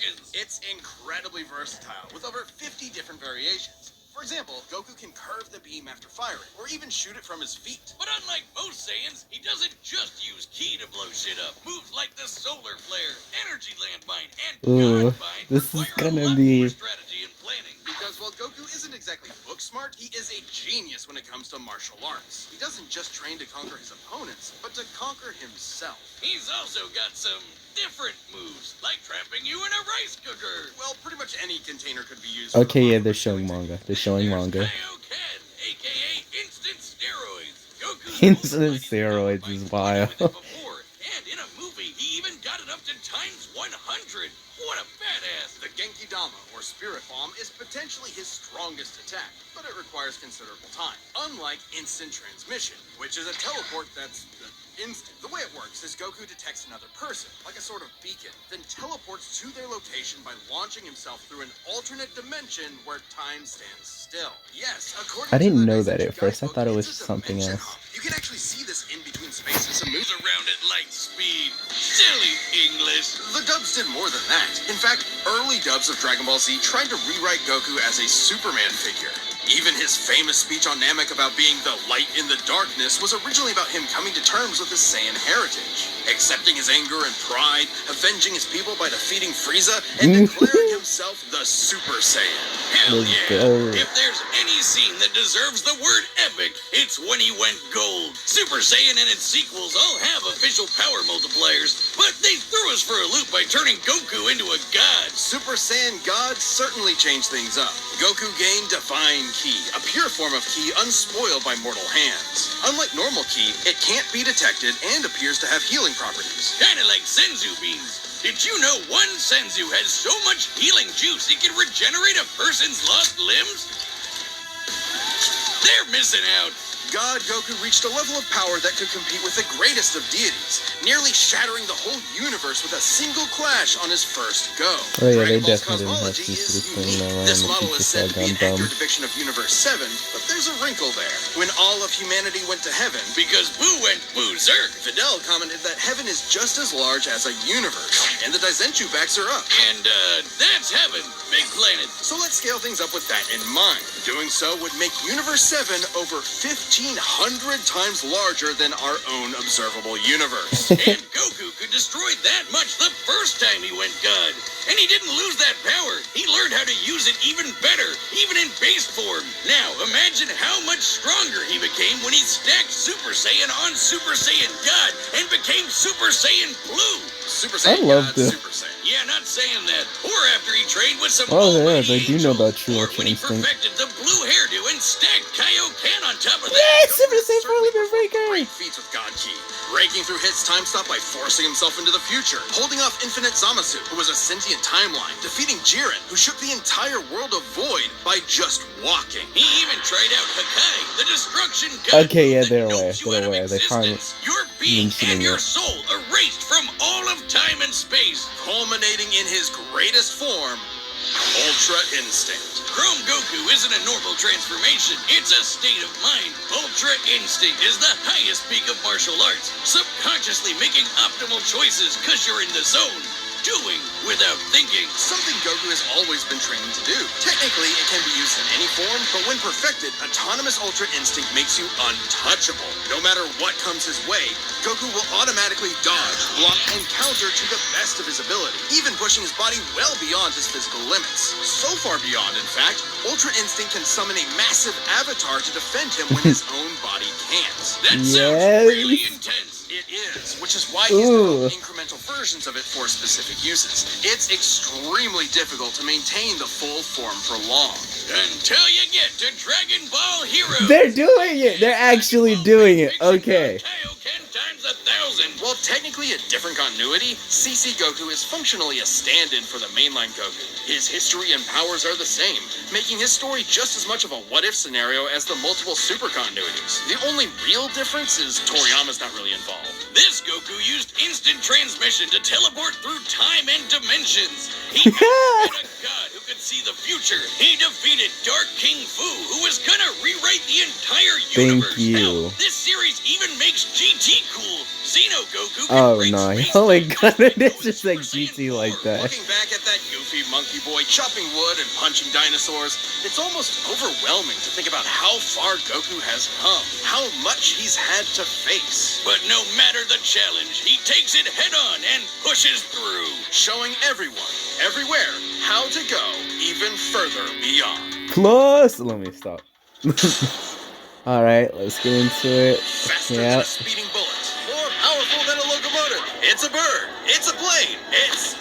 combinations. It's incredibly versatile, with over 50 different variations. For example, Goku can curve the beam after firing, or even shoot it from his feet. But unlike most Saiyans, he doesn't just use ki to blow shit up. Moves like the solar flare, energy landmine, and Ooh, god bind this is require a gonna lot be... more strategy and planning. Because while Goku isn't exactly book smart, he is a genius when it comes to martial arts. He doesn't just train to conquer his opponents, but to conquer himself. He's also got some different moves, like trapping you in a rice cooker. Well, pretty much any container could be used. Okay, yeah, they're showing manga. They're showing manga. Kaioken, aka instant steroids. Goku's Instant most steroids mighty is power wild. with it before, and in a movie, he even got it up to times 100. What a badass! The Genki Dama, or Spirit Bomb, is potentially his strongest attack, but it requires considerable time. Unlike instant transmission, which is a teleport that's instant. The way it works is Goku detects another person, like a sort of beacon, then teleports to their location by launching himself through an alternate dimension where time stands still. Yes, according I didn't to the know that Daizenshuu at first. I guidebook, thought it was it's a something dimension else. hop. You can actually see this in between spaces and moves Moves around at light speed. Silly English. The dubs did more than that. In fact, early dubs of Dragon Ball Z tried to rewrite Goku as a Superman figure. Even his famous speech on Namek about being the light in the darkness was originally about him coming to terms with his Saiyan heritage, accepting his anger and pride, avenging his people by defeating Frieza, and declaring himself the Super Saiyan. Hell Let's yeah. go. If there's any scene that deserves the word epic, it's when he went gold. Super Saiyan and its sequels all have official power multipliers, but they threw us for a loop by turning Goku into a god. Super Saiyan God certainly changed things up. Goku gained Divine Ki, a pure form of Ki unspoiled by mortal hands. Unlike normal Ki, it can't be detected and appears to have healing properties. Kinda like Senzu beans. Did you know one Senzu has so much healing juice it can regenerate a person's lost limbs? They're missing out. God Goku reached a level of power that could compete with the greatest of deities, nearly shattering the whole universe with a single clash on his first go. Oh yeah, they Dragon Ball's definitely didn't have cosmology Susu is playing unique. around This the model future is said to be an Saigon accurate dumb. depiction of Universe 7, but there's a wrinkle there. When all of humanity went to heaven, Because Boo went berserk. Fidel commented that heaven is just as large as a universe, and the Daizenshuu backs her up. And, that's heaven. Big planet. So let's scale things up with that in mind. Doing so would make Universe 7 over 1,500 times larger than our own observable universe. And Goku could destroy that much the first time he went god. And he didn't lose that power. He learned how to use it even better, even in base form. Now, imagine how much stronger he became when he stacked Super Saiyan on Super Saiyan God and became Super Saiyan Blue. Super Saiyan love God, this. Super Saiyan. Yeah, not saying that. Or after he trained with some Oh, yeah, almighty they do know angel. about True Or Ultra when he Instinct. perfected the blue hairdo and stacked Kaioken on top of that. Yes, Super Goku Saiyan certainly Four performed Breaker! great feats with God Ki, breaking through Hit's time stop by forcing himself into the future, holding off Infinite Zamasu, who was a sentient timeline, defeating Jiren, who shook the entire world of Void by just walking. He even tried out Hakai, the destruction god. Okay, yeah, that they're knocks aware, you out they're of aware. They finally existence. Your being mentioning and your it. soul erased from all of time and space. Culminating in his greatest form, Ultra Instinct. Chrome Goku isn't a normal transformation. It's a state of mind. Ultra Instinct is the highest peak of martial arts. Subconsciously making optimal choices because you're in the zone. Doing without thinking. Something Goku has always been training to do. Technically, it can be used in any form, but when perfected, Autonomous Ultra Instinct makes you untouchable. No matter what comes his way, Goku will automatically dodge, block, and counter to the best of his ability, even pushing his body well beyond his physical limits. So far beyond, in fact, Ultra Instinct can summon a massive avatar to defend him when his own body can't. That Yes. sounds really intense. It is, which is why he's Ooh. developed incremental versions of it for specific uses. It's extremely difficult to maintain the full form for long. Until you get to Dragon Ball Heroes. They're doing it! They're actually doing it! Okay. Kaioken times 1,000. While technically a different continuity, CC Goku is functionally a stand-in for the mainline Goku. His history and powers are the same, making his story just as much of a what-if scenario as the multiple super continuities. The only real difference is Toriyama's not really involved. This Goku used instant transmission to teleport through time and dimensions. He had a god who could see the future. He defeated Dark King Fu, who was gonna rewrite the entire Thank universe. you. Hell, this series even makes GT cool. Xeno Goku can Oh break no! space Oh my time god! just by It's going just like Super Saiyan GT like 4. that. Looking back at that goofy monkey boy chopping wood and punching dinosaurs, it's almost overwhelming to think about how far Goku has come, how much he's had to face, But no matter the challenge, he takes it head on and pushes through. showing everyone, everywhere, how to go even further beyond. Plus, let me stop. All right, let's get into it. Faster than Yeah. a speeding bullet, more powerful than a locomotive. It's a bird, it's a plane, it's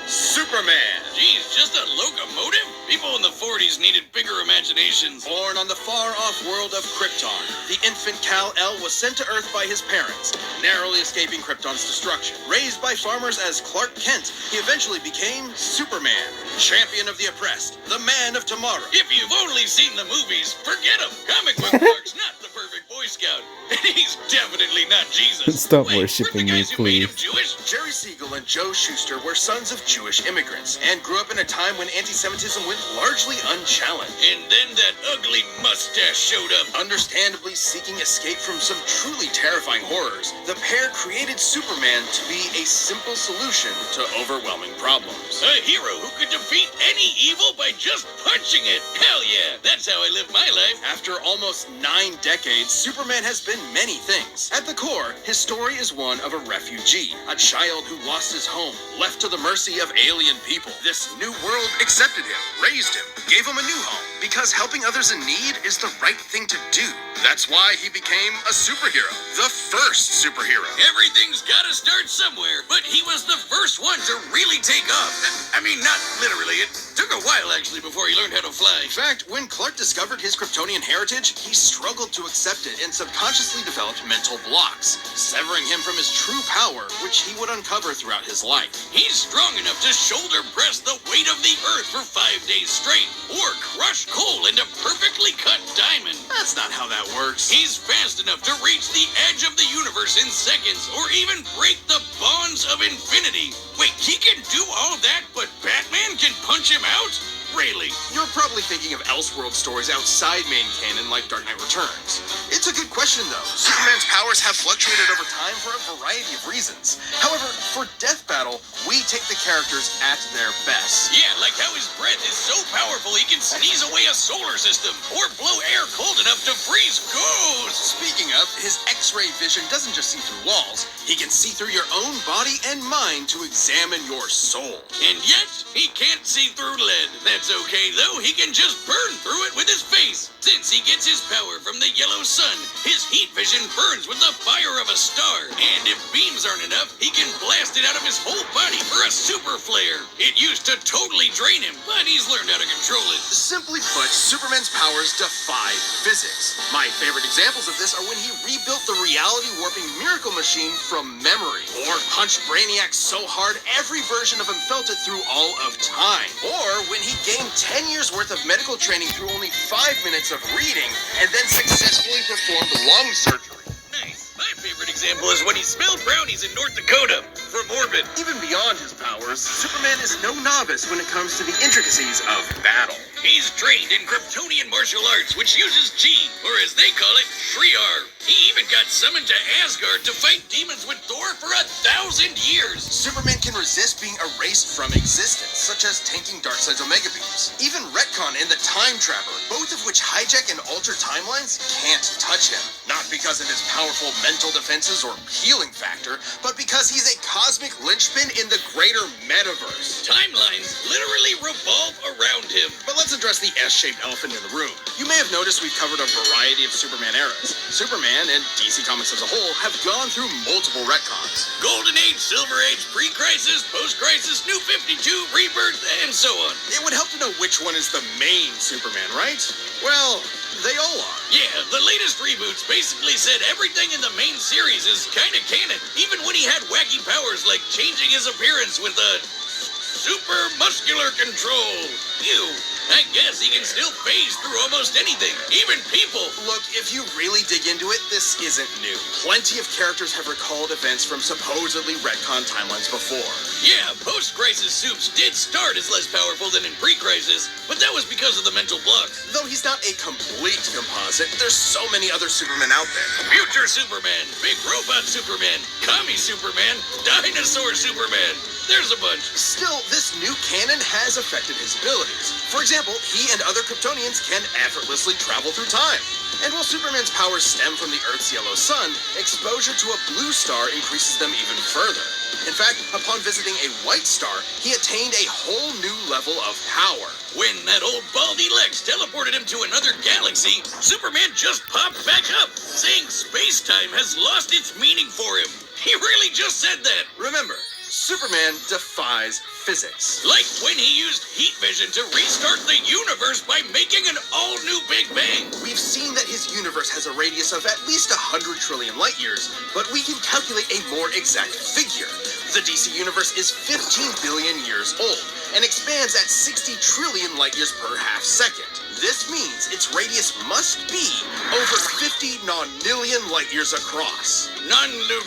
Superman. Geez, just a locomotive? People in the 40s needed bigger imaginations. Born on the far-off world of Krypton, the infant Kal-El was sent to Earth by his parents, narrowly escaping Krypton's destruction. Raised by farmers as Clark Kent, he eventually became Superman, champion of the oppressed, the man of tomorrow. If you've only seen the movies, forget him. Comic book Clark's not the perfect Boy Scout. And he's definitely not Jesus. Stop Wait, worshiping weren't the me, guys who made him please. Jewish? Jerry Siegel and Joe Shuster were sons of Jewish immigrants and grew up in a time when anti-Semitism went largely unchallenged. And then that ugly mustache showed up. Understandably seeking escape from some truly terrifying horrors, the pair created Superman to be a simple solution to overwhelming problems. A hero who could defeat any evil by just punching it. Hell yeah, that's how I live my life. After almost 9 decades, Superman has been many things. At the core, his story is one of a refugee, a child who lost his home, left to the mercy of alien people. This new world accepted him, raised him, gave him a new home, because helping others in need is the right thing to do. That's why he became a superhero, the first superhero. Everything's gotta start somewhere, but he was the first one to really take off. I mean, not literally. It took a while, actually, before he learned how to fly. In fact, when Clark discovered his Kryptonian heritage, he struggled to accept it and subconsciously developed mental blocks, severing him from his true power, which he would uncover throughout his life. He's strong enough to shoulder press the weight of the earth for 5 days straight, or crush coal into perfectly cut diamond. That's not how that works. He's fast enough to reach the edge of the universe in seconds, or even break the bonds of infinity. Wait, he can do all that, but Batman can punch him out? Really? You're probably thinking of Elseworld stories outside main canon like Dark Knight Returns. It's a good question, though. Superman's powers have fluctuated over time for a variety of reasons. However, for Death Battle, we take the characters at their best. Yeah, like how his breath is so powerful he can sneeze away a solar system, or blow air cold enough to freeze ghosts. Speaking of, his X-ray vision doesn't just see through walls. He can see through your own body and mind to examine your soul. And yet, he can't see through lead. That's okay, though. He can just burn through it with his face. Since he gets his power from the yellow sun, his heat vision burns with the fire of a star. And if beams aren't enough, he can blast it out of his whole body for a super flare. It used to totally drain him, but he's learned how to control it. Simply put, Superman's powers defy physics. My favorite examples of this are when he rebuilt the reality-warping miracle machine from memory, or punched Brainiac so hard every version of him felt it through all of time, or when he gained 10 years worth of medical training through only 5 minutes of reading, and then successfully performed lung surgery. Nice. My favorite example is when he smelled brownies in North Dakota from orbit. Even beyond his powers, Superman is no novice when it comes to the intricacies of battle. He's trained in Kryptonian martial arts, which uses Chi, or as they call it, Shriar. He even got summoned to Asgard to fight demons with Thor for 1,000 years. Superman can resist being erased from existence, such as tanking Darkseid's Omega Beams. Even Retcon and the Time Trapper, both of which hijack and alter timelines, can't touch him. Not because of his powerful mental defenses or healing factor, but because he's a cosmic linchpin in the greater metaverse. Timelines literally revolve around him. But let's address the S-shaped elephant in the room. You may have noticed we've covered a variety of Superman eras. Superman and DC Comics as a whole have gone through multiple retcons. Golden Age, Silver Age, Pre-Crisis, Post-Crisis, New 52, Rebirth, and so on. It would help to know which one is the main Superman, right? Well, they all are. Yeah, the latest reboots basically said everything in the main series is kinda canon, even when he had wacky powers like changing his appearance with a super muscular control. Ew. I guess he can still phase through almost anything, even people. Look, if you really dig into it, this isn't new. Plenty of characters have recalled events from supposedly retcon timelines before. Yeah, post-crisis Soups did start as less powerful than in pre-crisis, but that was because of the mental blocks. Though he's not a complete composite, there's so many other Supermen out there. Future Superman, Big Robot Superman, Commie Superman, Dinosaur Superman. There's a bunch. Still, this new canon has affected his abilities. For example, he and other Kryptonians can effortlessly travel through time. And while Superman's powers stem from the Earth's yellow sun, exposure to a blue star increases them even further. In fact, upon visiting a white star, he attained a whole new level of power. When that old baldy Lex teleported him to another galaxy, Superman just popped back up, saying space-time has lost its meaning for him. He really just said that. Remember, Superman defies physics. Like when he used heat vision to restart the universe by making an all-new Big Bang. We've seen that his universe has a radius of at least 100 trillion light years, but we can calculate a more exact figure. The DC universe is 15 billion years old and expands at 60 trillion light years per half second. This means its radius must be over 50 nonillion light years across.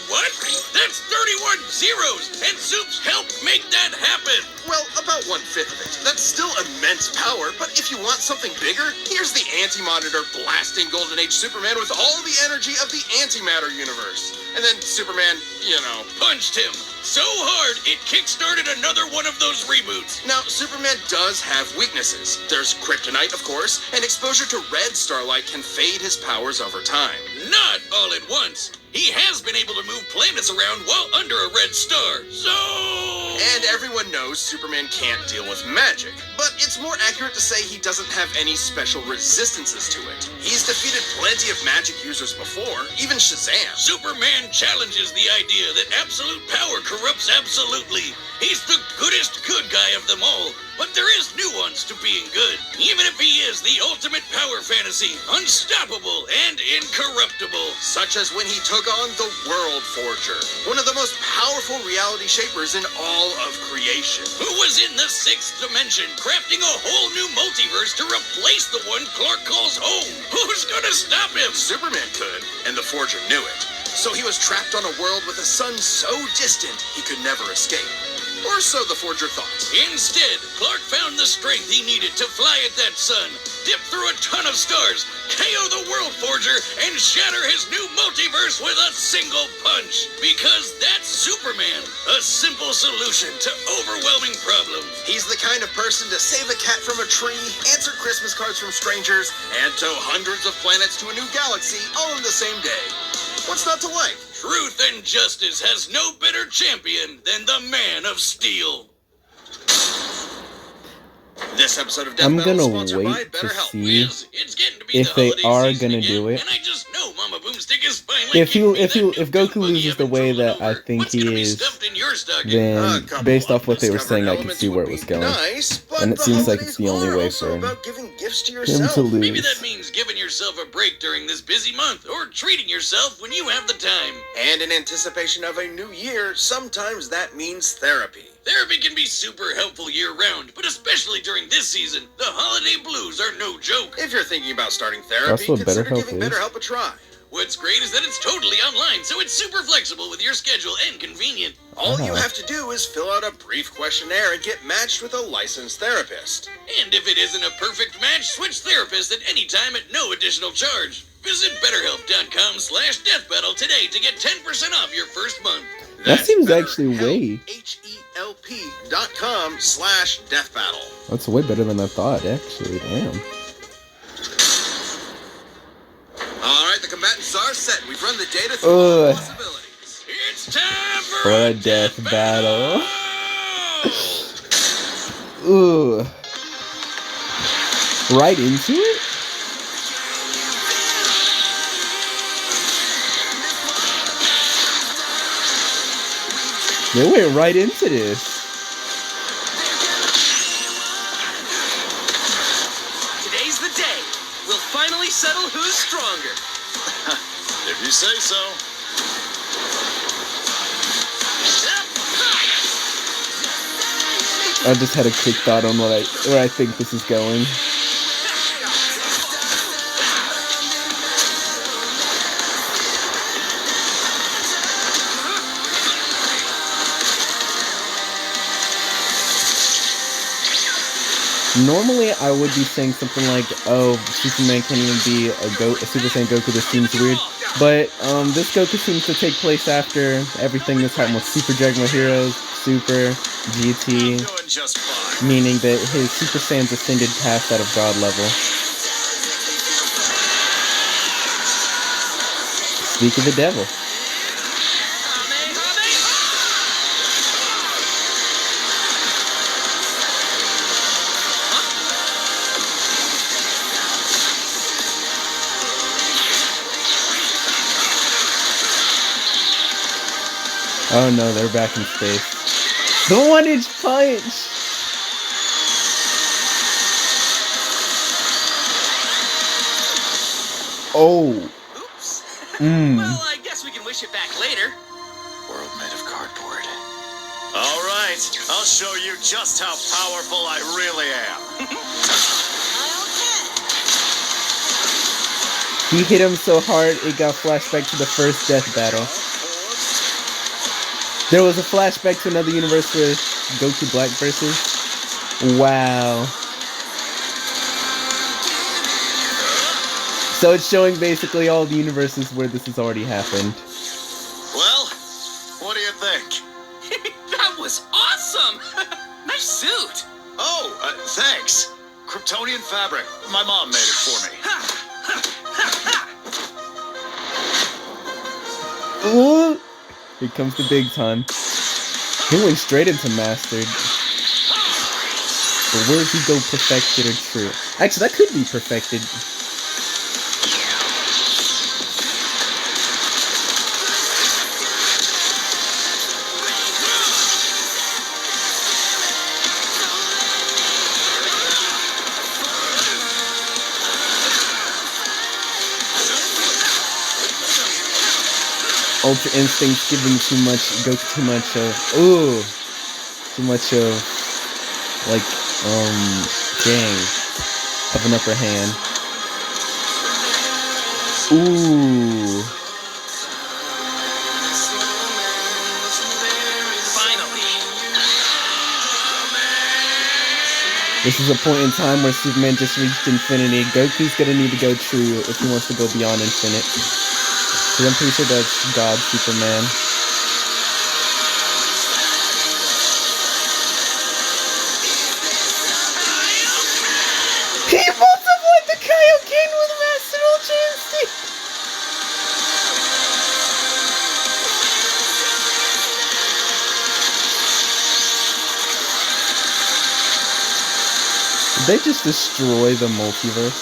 What? That's 31 zeros, and Soups helped make that happen. Well, about 1/5 of it. That's still immense power, but if you want something bigger, here's the Anti-Monitor blasting Golden Age Superman with all the energy of the antimatter universe. And then Superman, Punched him so hard it kickstarted another one of those reboots. Now, Superman does have weaknesses. There's kryptonite, of course, and exposure to red starlight can fade his powers over time. Not all at once. He has been able to move planets around while under a red star, so... And everyone knows Superman can't deal with magic, but it's more accurate to say he doesn't have any special resistances to it. He's defeated plenty of magic users before, even Shazam. Superman challenges the idea that absolute power corrupts absolutely. He's the goodest good guy of them all, but there is nuance to being good. Even if he is the ultimate power fantasy, unstoppable and incorruptible. Such as when he took on the World Forger, one of the most powerful reality shapers in all of creation. Who was in the 6th dimension, crafting a whole new multiverse to replace the one Clark calls home. Who's gonna stop him? Superman could, and the Forger knew it. So he was trapped on a world with a sun so distant he could never escape. Or so the Forger thought. Instead, Clark found the strength he needed to fly at that sun, dip through a ton of stars, KO the World Forger, and shatter his new multiverse with a single punch. Because that's Superman, a simple solution to overwhelming problems. He's the kind of person to save a cat from a tree, answer Christmas cards from strangers, and tow hundreds of planets to a new galaxy all in the same day. What's not to like? Truth and justice has no better champion than the Man of Steel. This episode of Death I'm Battle is gonna sponsored by wait to BetterHelp. see It's getting to be if the they holiday are season gonna again, do it. and I just know Mama Boomstick is finally If Goku loses the way that I think he is, then based off what they were saying, I could see where it was going. Nice, but And it the seems like holidays it's the only are way also for about giving gifts to him yourself. to Maybe lose. that means giving yourself a break during this busy month, or treating yourself when you have the time. And in anticipation of a new year, sometimes that means therapy. Therapy can be super helpful year-round, but especially during this season, the holiday blues are no joke. If you're thinking about starting therapy, That's what consider BetterHelp giving is. BetterHelp a try. What's great is that it's totally online, so it's super flexible with your schedule and convenient. All you Ah. have to do is fill out a brief questionnaire and get matched with a licensed therapist. And if it isn't a perfect match, switch therapists at any time at no additional charge. Visit BetterHelp.com/deathbattle today to get 10% off your first month. That seems actually way. HELP.com/deathbattle. That's way better than I thought, actually. Damn. All right, the combatants are set. We've run the data through all possibilities. It's time For a death battle. Ooh. Right into it? They went right into this. Today's the day. We'll finally settle who's stronger. If you say so. I just had a quick thought on where I think this is going. Normally, I would be saying something like, "Oh, Superman can't even be a Super Saiyan Goku." This seems weird, but this Goku seems to take place after everything that's happened with Super Dragon Ball Heroes, Super, GT, meaning that his Super Saiyan's ascended past that of God level. Speak of the devil. Oh no, they're back in space. The 1-inch punch! Oh. Oops. Well, I guess we can wish it back later. World made of cardboard. All right, I'll show you just how powerful I really am. He hit him so hard, it got flashback to the first death battle. There was a flashback to another universe with Goku Black versus. Wow. So it's showing basically all the universes where this has already happened. Well, what do you think? That was awesome! Nice suit! Oh, thanks. Kryptonian fabric. My mom made it for me. Ooh. Here comes the big time. He went straight into mastered. But where did he go perfected or true? Actually, that could be perfected. Ultra Instinct's giving too much, Goku too much of, too much of, like, dang, of an upper hand. Ooh. Finally. This is a point in time where Superman just reached infinity. Goku's gonna need to go true if he wants to go beyond infinite. Because I'm pretty sure that's God Superman. He multiplied the Kaioken with Master Ultra Instinct! Did they just destroy the multiverse?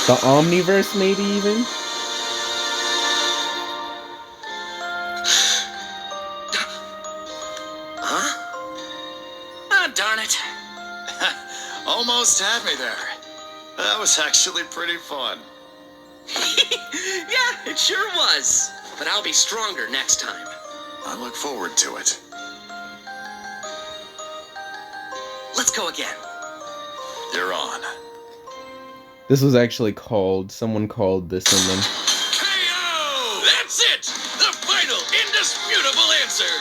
The Omniverse, maybe even? Darn it. Almost had me there. That was actually pretty fun. Yeah, it sure was. But I'll be stronger next time. I look forward to it. Let's go again. You're on. This was actually called, someone called this and then. KO! That's it! The final, indisputable answer!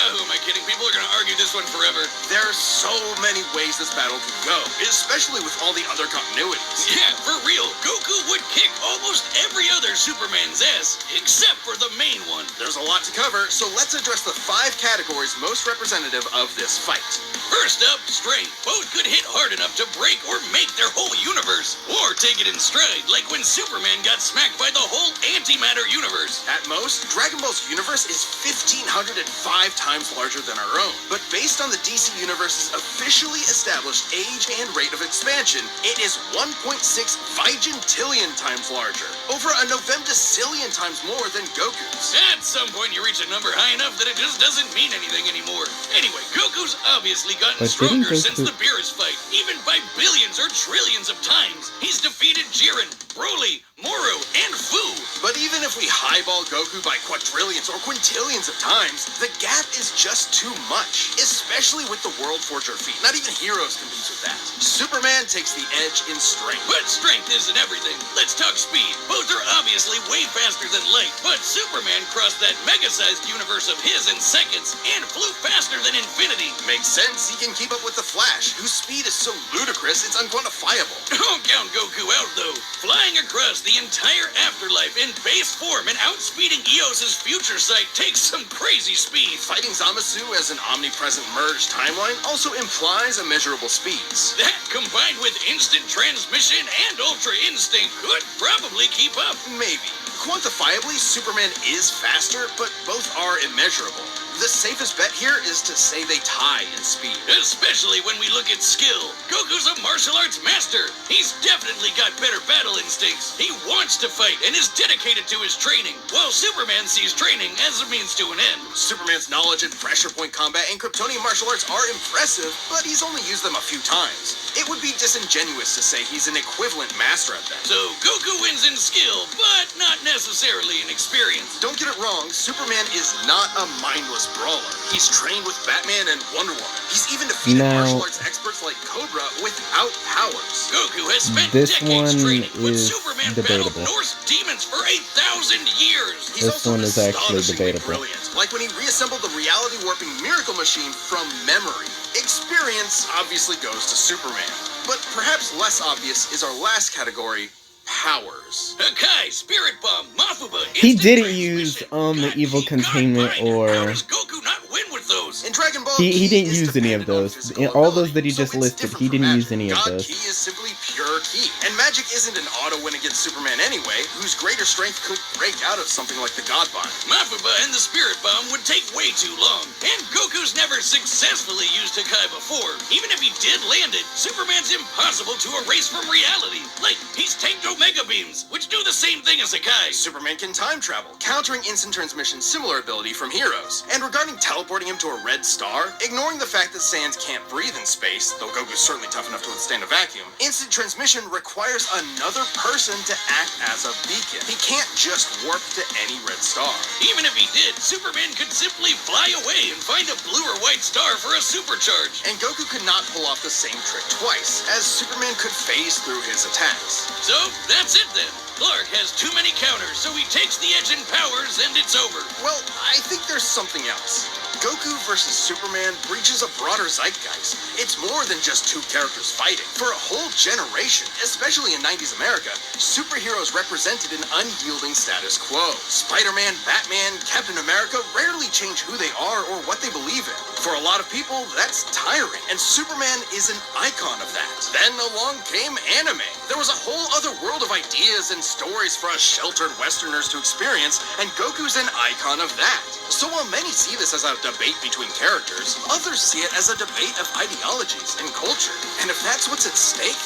Who am I kidding? People are gonna argue this one forever. There's so many ways this battle could go, especially with all the other continuities. Yeah, for real. Goku would kick almost every other Superman's ass, except for the main one. There's a lot to cover, so let's address the 5 categories most representative of this fight. First up, strength. Both could hit hard enough to break or make their whole universe, or take it in stride, like when Superman got smacked by the whole antimatter universe. At most, Dragon Ball's universe is 1,505 times larger than our own. But based on the DC Universe's officially established age and rate of expansion, it is 1.6 vigintillion times larger, over a novemdecillion times more than Goku's. At some point, you reach a number high enough that it just doesn't mean anything anymore. Anyway, Goku's obviously gotten stronger since the Beerus fight, even by billions or trillions of times. He's defeated Jiren, Broly, Moro, and Fu. But even if we highball Goku by quadrillions or quintillions of times, the gap is just too much, especially with the World Forger feat. Not even Heroes competes with that. Superman takes the edge in strength. But strength isn't everything. Let's talk speed. Both are obviously way faster than light, but Superman crossed that mega-sized universe of his in seconds and flew faster than infinity. Makes sense, he can keep up with the Flash, whose speed is so ludicrous it's unquantifiable. Don't count Goku out, though. Flying across the entire afterlife in base form and outspeeding Eos's future sight takes some crazy speed. Fighting Zamasu as an omnipresent merged timeline also implies immeasurable speeds. That, combined with instant transmission and Ultra Instinct, could probably keep up. Maybe. Quantifiably, Superman is faster, but both are immeasurable. The safest bet here is to say they tie in speed. Especially when we look at skill. Goku's a martial arts master. He's definitely got better battle instincts. He wants to fight and is dedicated to his training, while Superman sees training as a means to an end. Superman's knowledge in pressure point combat and Kryptonian martial arts are impressive, but he's only used them a few times. It would be disingenuous to say he's an equivalent master at them. So Goku wins in skill, but not necessarily in experience. Don't get it wrong, Superman is not a mindless brawler. He's trained with Batman and Wonder Woman. He's even defeated martial arts experts like Cobra without powers. Goku has spent This decades one training with is Superman debatable. battled Norse demons for 1,000 years. He's This also one is actually astonishingly debatable. brilliant. Like when he reassembled the reality warping miracle machine from memory. Experience obviously goes to Superman. But perhaps less obvious is our last category, powers. Hakai, Spirit Bomb, Mafuba. He instant didn't transmission. use the evil God, containment mine. How or does Goku not win with those? In Dragon Ball, he Ki didn't is use any of dependent on those. physical In all those ability, that he so just it's listed, different he from didn't magic. use any of God those. Ki is simply pure Ki. And magic isn't an auto win against Superman anyway, whose greater strength could break out of something like the God Bond. Mafuba and the Spirit Bomb would take way too long, and Goku's never successfully used Hakai before. Even if he did land it, Superman's impossible to erase from reality. Like, he's tanked Omega Beams, which do the same thing as Hakai. Superman can time travel, countering instant transmission's similar ability from Heroes. And regarding teleporting him to a red star, ignoring the fact that Sans can't breathe in space, though Goku's certainly tough enough to withstand a vacuum, instant transmission requires another person to act as a beacon. He can't just warp to any red star. Even if he did, Superman could simply fly away and find a blue or white star for a supercharge. And Goku could not pull off the same trick twice, as Superman could phase through his attacks. So, that's it then. Clark has too many counters, so he takes the edge in powers and it's over. Well, I think there's something else. Goku vs. Superman breaches a broader zeitgeist. It's more than just two characters fighting. For a whole generation, especially in 90s America, superheroes represented an unyielding status quo. Spider-Man, Batman, Captain America rarely change who they are or what they believe in. For a lot of people, that's tiring, and Superman is an icon of that. Then along came anime. There was a whole other world of ideas and stories for us sheltered Westerners to experience, and Goku's an icon of that. So while many see this as a debate between characters, others see it as a debate of ideologies and culture. And if that's what's at stake,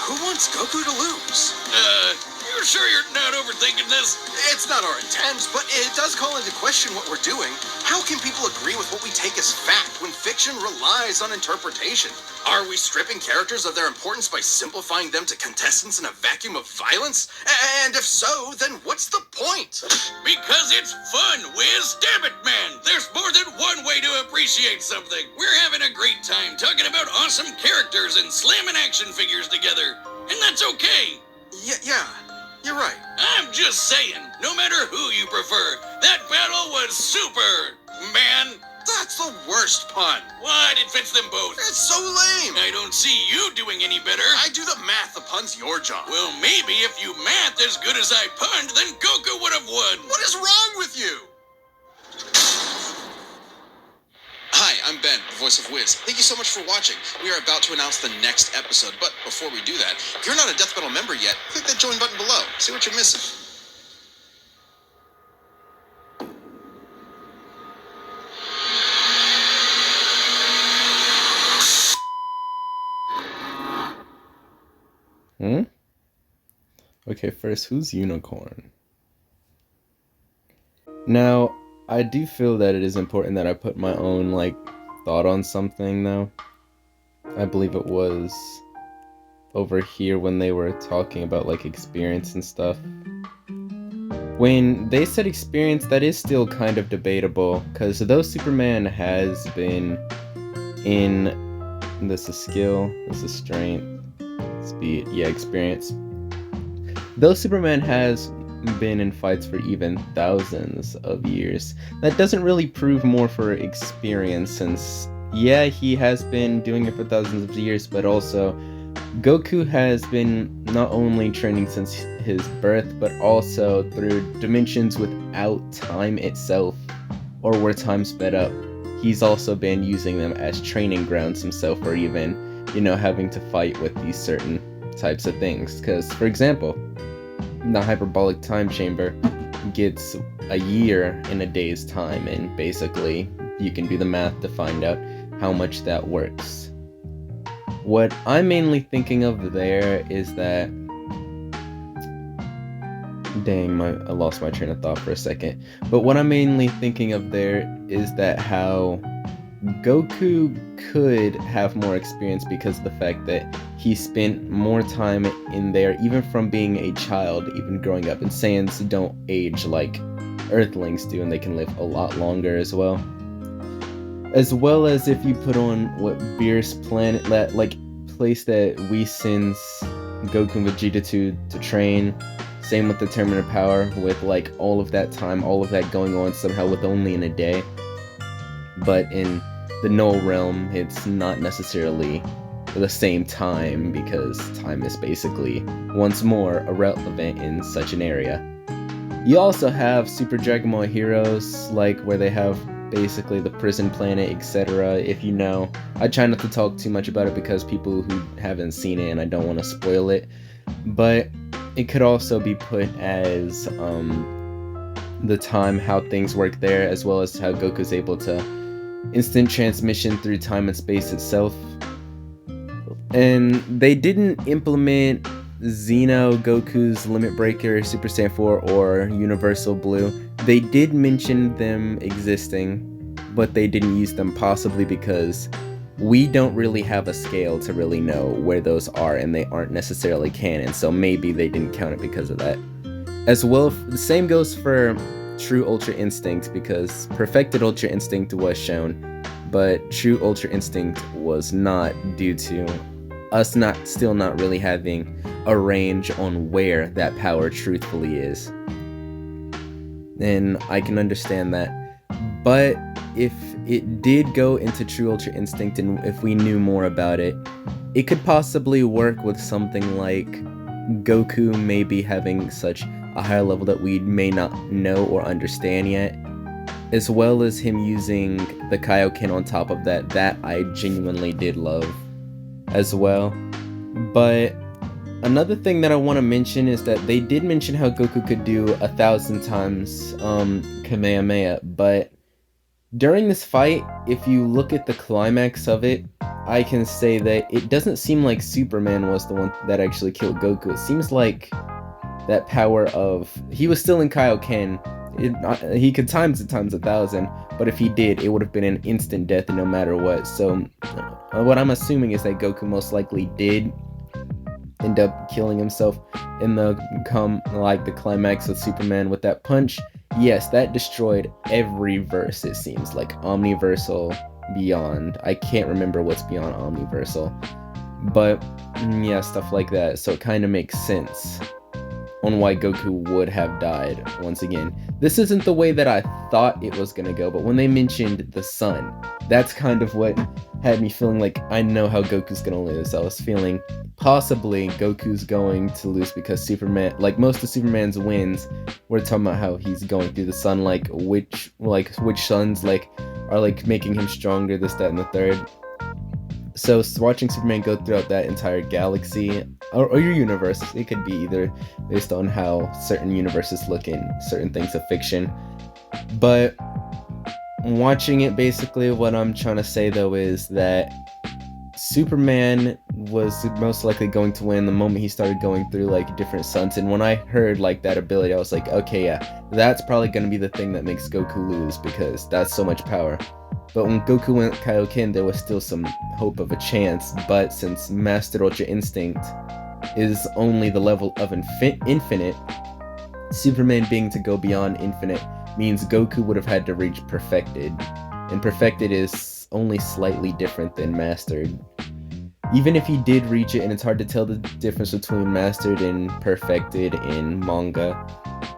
who wants Goku to lose? You're sure you're not overthinking this? It's not our intent, but it does call into question what we're doing. How can people agree with what we take as fact when fiction relies on interpretation? Are we stripping characters of their importance by simplifying them to contestants in a vacuum of violence? And if so, then what's the point? Because it's fun, Wiz. Damn it, man. There's more than one way to appreciate something. We're having a great time talking about awesome characters and slamming action figures together. And that's okay. Yeah, you're right. I'm just saying, no matter who you prefer, that battle was super, man. That's the worst pun. What? It fits them both. It's so lame. I don't see you doing any better. I do the math. The pun's your job. Well, maybe if you math as good as I punned, then Goku would have won. What is wrong with you? Hi, I'm Ben, the voice of Wiz. Thank you so much for watching. We are about to announce the next episode, but before we do that, if you're not a Death Battle member yet, click that join button below. See what you're missing. Okay, first, who's Unicorn? Now, I do feel that it is important that I put my own, thought on something, though. I believe it was over here when they were talking about like experience and stuff. When they said experience, that is still kind of debatable, because though Superman has been in, this is skill, this is strength, speed, yeah, experience. Though Superman has been in fights for even thousands of years, that doesn't really prove more for experience, since, yeah, he has been doing it for thousands of years, but also Goku has been not only training since his birth, but also through dimensions without time itself, or where time sped up. He's also been using them as training grounds himself, or even, you know, having to fight with these certain types of things. Because, for example, the hyperbolic time chamber gets a year in a day's time, and basically you can do the math to find out how much that works. What I'm mainly thinking of there is that, dang, I lost my train of thought for a second. But what I'm mainly thinking of there is that how Goku could have more experience because of the fact that he spent more time in there, even from being a child, even growing up. And Saiyans don't age like Earthlings do, and they can live a lot longer as well. As well as if you put on what Beerus' planet, that like place that we sends Goku and Vegeta to train. Same with the Terminator power, with like all of that time, all of that going on somehow with only in a day. But in the Null realm, it's not necessarily the same time, because time is basically once more irrelevant in such an area. You also have Super Dragon Ball heroes, like where they have basically the prison planet, etc. If you know, I try not to talk too much about it because people who haven't seen it, and I don't want to spoil it. But it could also be put as the time, how things work there, as well as how Goku's able to instant transmission through time and space itself. And they didn't implement Xeno, Goku's Limit Breaker, Super Saiyan 4, or Universal Blue. They did mention them existing, but they didn't use them, possibly because we don't really have a scale to really know where those are, and they aren't necessarily canon, so maybe they didn't count it because of that. As well, the same goes for True Ultra Instinct, because Perfected Ultra Instinct was shown, but True Ultra Instinct was not, due to us still not really having a range on where that power truthfully is. And I can understand that. But if it did go into True Ultra Instinct, and if we knew more about it, it could possibly work with something like Goku maybe having such a higher level that we may not know or understand yet, as well as him using the Kaioken on top of that. That I genuinely did love as well. But another thing that I want to mention is that they did mention how Goku could do 1,000 times Kamehameha, but during this fight, if you look at the climax of it, I can say that it doesn't seem like Superman was the one that actually killed Goku. It seems like that power of, he was still in Kaioken, he could times it times 1,000, but if he did, it would have been an instant death no matter what. So what I'm assuming is that Goku most likely did end up killing himself in the climax with Superman with that punch. Yes, that destroyed every verse, it seems like. Omniversal, Beyond. I can't remember what's beyond Omniversal. But yeah, stuff like that. So it kind of makes sense on why Goku would have died once again. This isn't the way that I thought it was gonna go, but when they mentioned the sun, that's kind of what had me feeling like I know how Goku's gonna lose. I was feeling possibly Goku's going to lose because Superman, like most of Superman's wins, we're talking about how he's going through the sun, like which suns are making him stronger, this, that, and the third. So watching Superman go throughout that entire galaxy, or your universe, it could be either based on how certain universes look in certain things of fiction. But watching it, basically what I'm trying to say though is that Superman was most likely going to win the moment he started going through like different suns, and when I heard like that ability, I was like, okay, yeah, that's probably gonna be the thing that makes Goku lose, because that's so much power. But when Goku went Kaioken, there was still some hope of a chance, but since Master Ultra Instinct is only the level of infinite, Superman being to go beyond infinite means Goku would have had to reach Perfected, and Perfected is only slightly different than Mastered. Even if he did reach it, and it's hard to tell the difference between Mastered and Perfected in manga,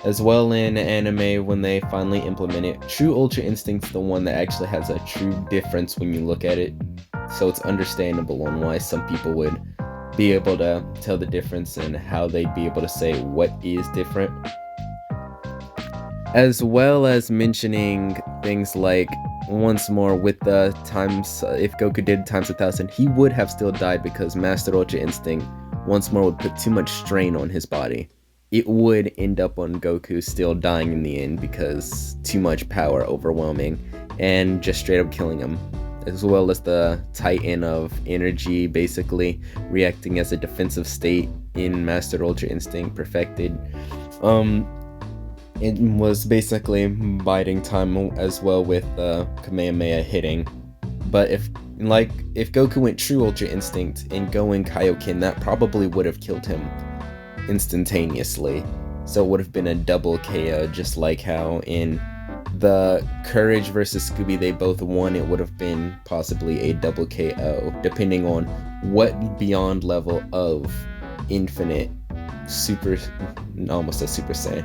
as well in anime when they finally implement it, True Ultra Instinct's the one that actually has a true difference when you look at it, so it's understandable on why some people would be able to tell the difference and how they'd be able to say what is different. As well as mentioning things like, once more, with the times, if Goku did times 1,000, he would have still died because Master Ultra Instinct once more would put too much strain on his body. It would end up on Goku still dying in the end because too much power overwhelming and just straight up killing him. As well as the Titan of Energy basically reacting as a defensive state in Master Ultra Instinct Perfected. It was basically biding time as well with Kamehameha hitting. But if Goku went True Ultra Instinct and going Kaioken, that probably would have killed him instantaneously. So it would have been a double KO, just like how in the Courage versus Scooby they both won. It would have been possibly a double KO, depending on what beyond level of infinite almost a Super Saiyan,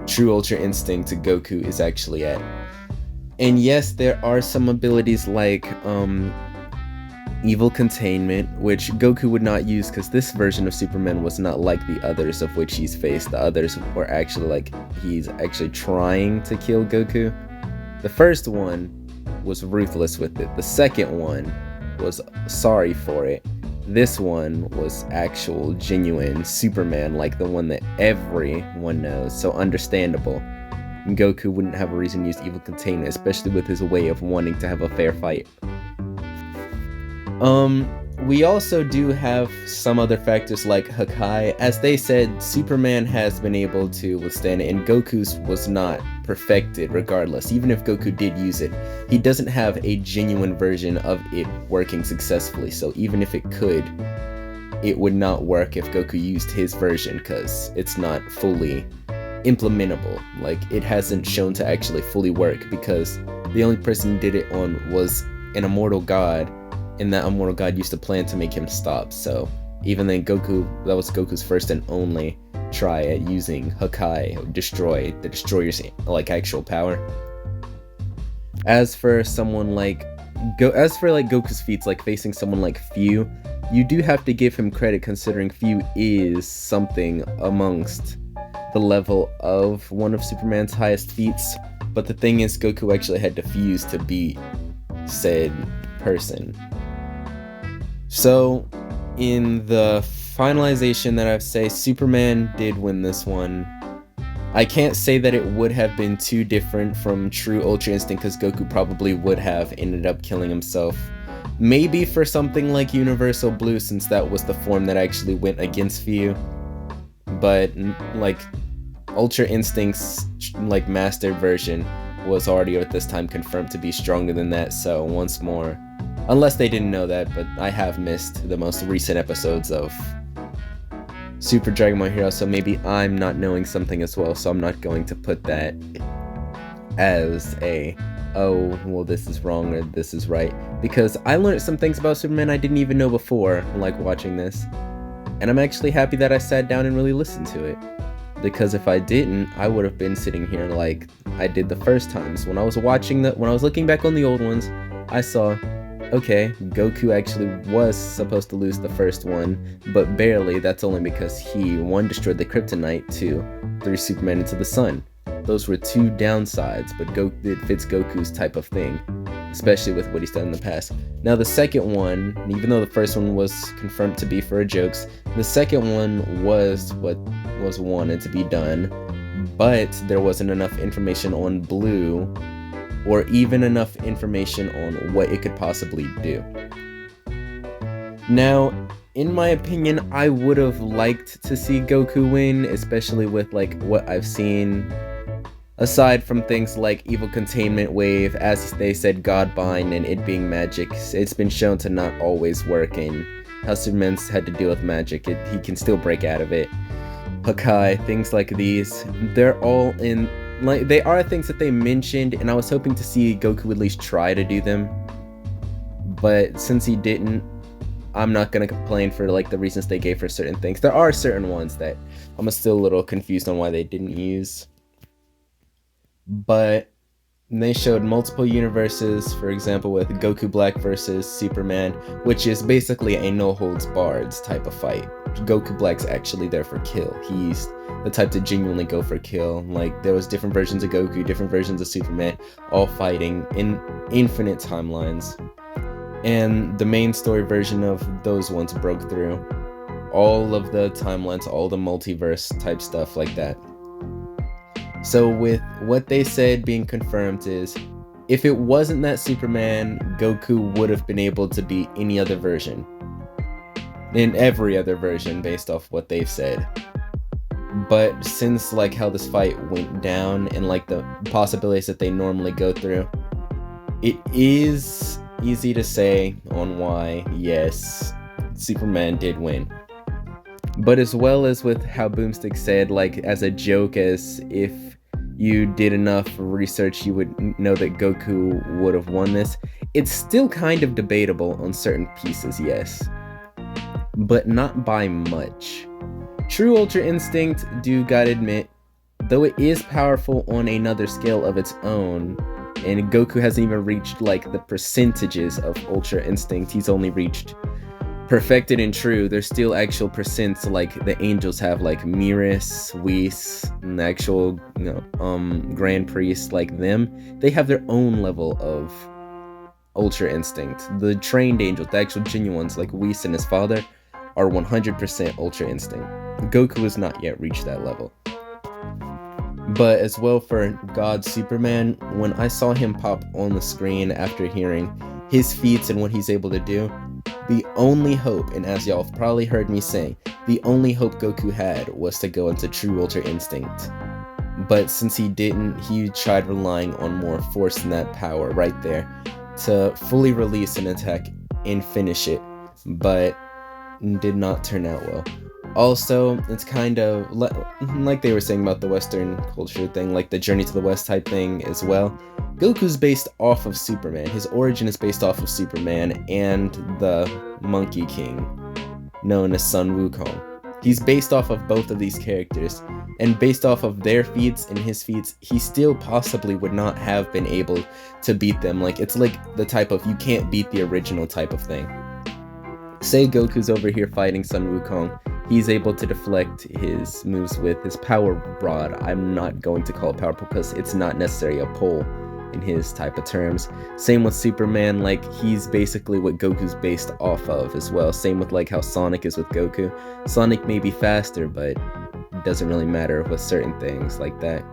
True Ultra Instinct to Goku is actually at. And yes, there are some abilities like Evil Containment, which Goku would not use because this version of Superman was not like the others of which he's faced. The others were actually like, he's actually trying to kill Goku. The first one was ruthless with it. The second one was sorry for it. This one was actual, genuine Superman, like the one that everyone knows, so understandable. And Goku wouldn't have a reason to use Evil Containment, especially with his way of wanting to have a fair fight. We also do have some other factors like Hakai. As they said, Superman has been able to withstand it, and Goku's was not perfected regardless. Even if Goku did use it, he doesn't have a genuine version of it working successfully, so even if it could, it would not work if Goku used his version because it's not fully implementable. Like, it hasn't shown to actually fully work because the only person who did it on was an immortal god, and that immortal god used to plan to make him stop. So even then, that was Goku's first and only try at using Hakai, destroy the destroyer's like actual power. As for someone like Goku's feats, like facing someone like Fu, you do have to give him credit considering Fu is something amongst the level of one of Superman's highest feats. But the thing is, Goku actually had to fuse to beat said person. So, in the finalization that I say, Superman did win this one. I can't say that it would have been too different from True Ultra Instinct because Goku probably would have ended up killing himself. Maybe for something like Universal Blue, since that was the form that actually went against Fu. But like Ultra Instinct's like mastered version was already at this time confirmed to be stronger than that, so once more, unless they didn't know that, but I have missed the most recent episodes of Super Dragon Ball Hero, so maybe I'm not knowing something as well, so I'm not going to put that as a, oh, well, this is wrong or this is right, because I learned some things about Superman I didn't even know before, like watching this, and I'm actually happy that I sat down and really listened to it, because if I didn't, I would have been sitting here like I did the first times. When I was looking back on the old ones, I saw, okay, Goku actually was supposed to lose the first one, but barely. That's only because he, 1, destroyed the kryptonite, 2, threw Superman into the sun. Those were 2 downsides, but it fits Goku's type of thing, especially with what he's done in the past. Now the second one, even though the first one was confirmed to be for jokes, the second one was what was wanted to be done, but there wasn't enough information on Blue, or even enough information on what it could possibly do. Now, in my opinion, I would have liked to see Goku win, especially with like what I've seen. Aside from things like Evil Containment Wave, as they said, Godbind, and it being magic, it's been shown to not always work, and how Superman's had to deal with magic, he can still break out of it. Hakai, things like these, they're all in, like, they are things that they mentioned, and I was hoping to see Goku at least try to do them. But since he didn't, I'm not gonna complain for like the reasons they gave for certain things. There are certain ones that I'm still a little confused on why they didn't use. But they showed multiple universes, for example with Goku Black versus Superman, which is basically a no-holds-barred type of fight. Goku Black's actually there for kill. He's the type to genuinely go for kill. Like, there was different versions of Goku, different versions of Superman, all fighting in infinite timelines. And the main story version of those ones broke through all of the timelines, all the multiverse type stuff like that. So with what they said being confirmed is, if it wasn't that Superman, Goku would have been able to beat any other version. In every other version, based off what they've said. But since like how this fight went down and like the possibilities that they normally go through, it is easy to say on why, yes, Superman did win. But as well as with how Boomstick said, like as a joke, as if you did enough research you would know that Goku would have won this, it's still kind of debatable on certain pieces, yes. But not by much. True Ultra Instinct, do gotta admit, though it is powerful on another scale of its own, and Goku hasn't even reached like the percentages of Ultra Instinct, he's only reached Perfected and True. There's still actual percents like the angels have, like Miris, Whis, and the actual Grand Priest, like them. They have their own level of Ultra Instinct. The trained angels, the actual genuine ones like Whis and his father, are 100% Ultra Instinct. Goku has not yet reached that level. But as well for God Superman, when I saw him pop on the screen after hearing his feats and what he's able to do, the only hope, and as y'all have probably heard me say, the only hope Goku had was to go into True Ultra Instinct. But since he didn't, he tried relying on more force than that power right there to fully release an attack and finish it, but did not turn out well. Also, it's kind of like they were saying about the Western culture thing, like the Journey to the West type thing as well. Goku's based off of Superman. His origin is based off of Superman and the Monkey King, known as Sun Wukong. He's based off of both of these characters, and based off of their feats and his feats, he still possibly would not have been able to beat them. Like, it's like the type of you can't beat the original type of thing. Say Goku's over here fighting Sun Wukong, he's able to deflect his moves with his power rod. I'm not going to call it power because it's not necessarily a pole in his type of terms. Same with Superman, like he's basically what Goku's based off of as well. Same with like how Sonic is with Goku. Sonic may be faster, but it doesn't really matter with certain things like that.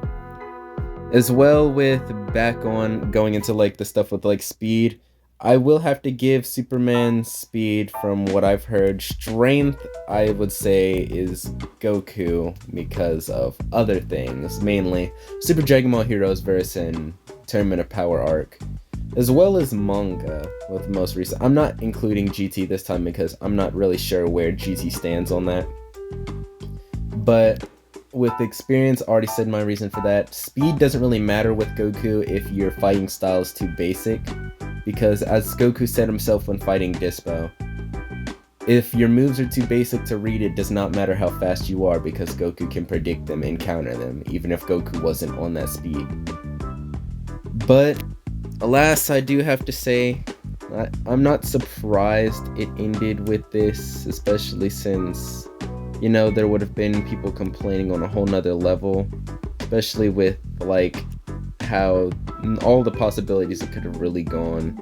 As well with back on going into like the stuff with like speed, I will have to give Superman speed from what I've heard. Strength, I would say, is Goku because of other things, mainly Super Dragon Ball Heroes verse and Tournament of Power arc, as well as manga with the most recent. I'm not including GT this time because I'm not really sure where GT stands on that. But with experience, I already said my reason for that. Speed doesn't really matter with Goku if your fighting style is too basic. Because as Goku said himself when fighting Dispo, if your moves are too basic to read, it does not matter how fast you are because Goku can predict them and counter them, even if Goku wasn't on that speed. But, alas, I do have to say, I'm not surprised it ended with this, especially since, you know, there would have been people complaining on a whole nother level, especially with, like, how all the possibilities it could have really gone.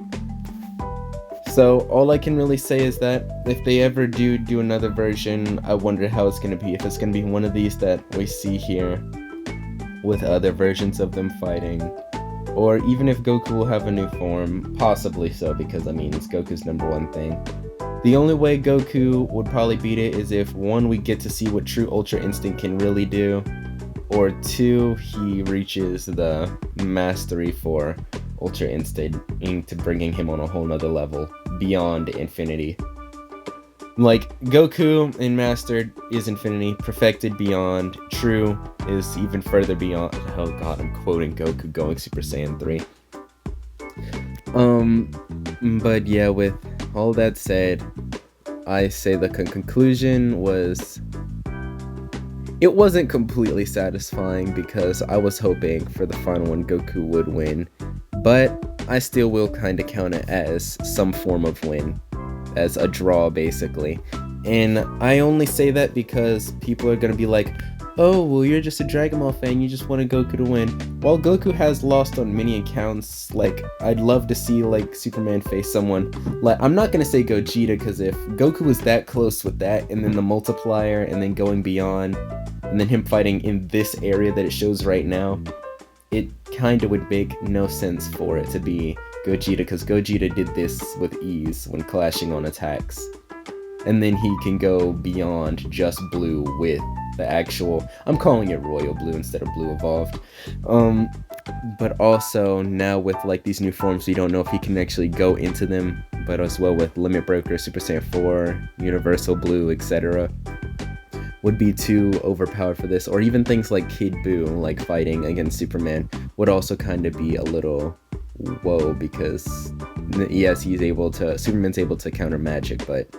So all I can really say is that if they ever do another version, I wonder how it's going to be. If it's going to be one of these that we see here with other versions of them fighting, or even if Goku will have a new form, possibly so, because I mean it's Goku's #1 thing. The only way Goku would probably beat it is if 1, we get to see what true Ultra Instinct can really do, or 2, he reaches the mastery for Ultra Instinct, bringing him on a whole nother level beyond infinity. Like, Goku in Mastered is infinity, perfected beyond, true is even further beyond. Oh god, I'm quoting Goku going Super Saiyan 3. But yeah, with all that said, I say the conclusion was, it wasn't completely satisfying because I was hoping for the final one Goku would win, but I still will kind of count it as some form of win, as a draw basically. And I only say that because people are gonna be like, oh, well, you're just a Dragon Ball fan, you just want Goku to win. While Goku has lost on many accounts, like, I'd love to see, like, Superman face someone, like, I'm not gonna say Gogeta, because if Goku was that close with that, and then the multiplier, and then going beyond, and then him fighting in this area that it shows right now, it kinda would make no sense for it to be Gogeta, because Gogeta did this with ease when clashing on attacks. And then he can go beyond just blue with the actual, I'm calling it royal blue instead of blue evolved. But also now with like these new forms, we don't know if he can actually go into them, but as well with Limit Breaker, Super Saiyan 4, Universal Blue, etc. would be too overpowered for this, or even things like Kid Buu, like fighting against Superman, would also kind of be a little whoa, because yes, Superman's able to counter magic, but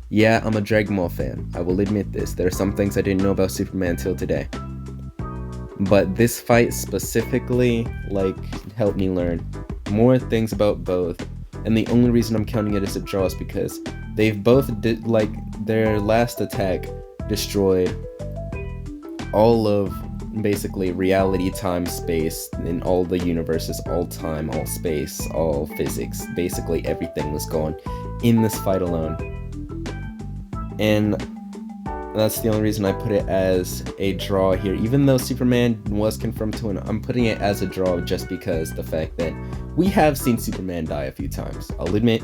yeah, I'm a Dragon Ball fan. I will admit this. There are some things I didn't know about Superman until today. But this fight specifically, like, helped me learn more things about both. And the only reason I'm counting it as a draw is because they've both their last attack destroyed all of basically reality, time, space, in all the universes, all time, all space, all physics. Basically everything was gone in this fight alone. And that's the only reason I put it as a draw here. Even though Superman was confirmed to win, I'm putting it as a draw just because the fact that we have seen Superman die a few times, I'll admit.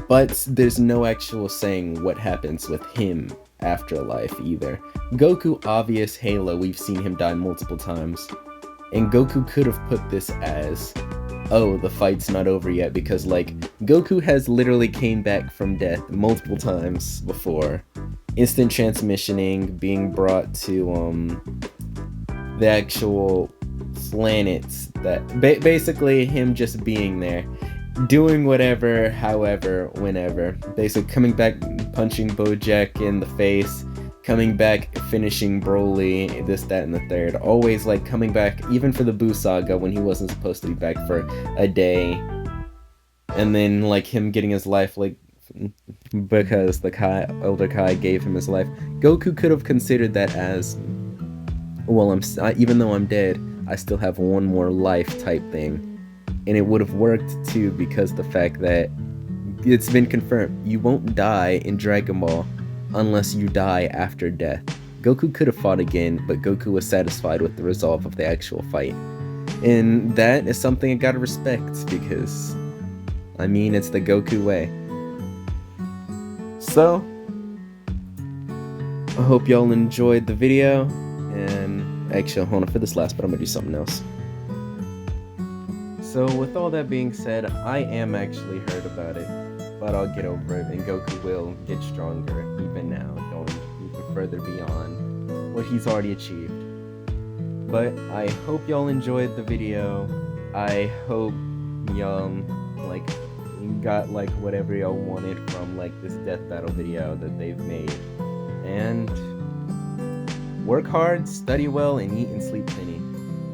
But there's no actual saying what happens with him after life either. Goku, obvious Halo, we've seen him die multiple times. And Goku could have put this as, oh, the fight's not over yet, because like Goku has literally came back from death multiple times before. Instant transmissioning, being brought to the actual planets, that basically him just being there, doing whatever, however, whenever. Basically coming back, punching Bojack in the face, coming back, finishing Broly, this, that, and the third. Always, like, coming back, even for the Buu Saga, when he wasn't supposed to be back for a day. And then, like, him getting his life, like, because the Elder Kai gave him his life. Goku could have considered that as, well, even though I'm dead, I still have one more life type thing. And it would have worked, too, because the fact that it's been confirmed, you won't die in Dragon Ball unless you die after death. Goku could have fought again, but Goku was satisfied with the resolve of the actual fight. And that is something I gotta respect, because, I mean, it's the Goku way. So, I hope y'all enjoyed the video, and actually, hold on for this last, but I'm gonna do something else. So, with all that being said, I am actually hurt about it. But I'll get over it, and Goku will get stronger, even now, going even further beyond what he's already achieved. But I hope y'all enjoyed the video. I hope y'all, like, got, like, whatever y'all wanted from, like, this death battle video that they've made. And work hard, study well, and eat and sleep plenty.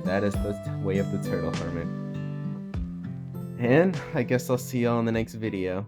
That is the way of the turtle hermit. And I guess I'll see y'all in the next video.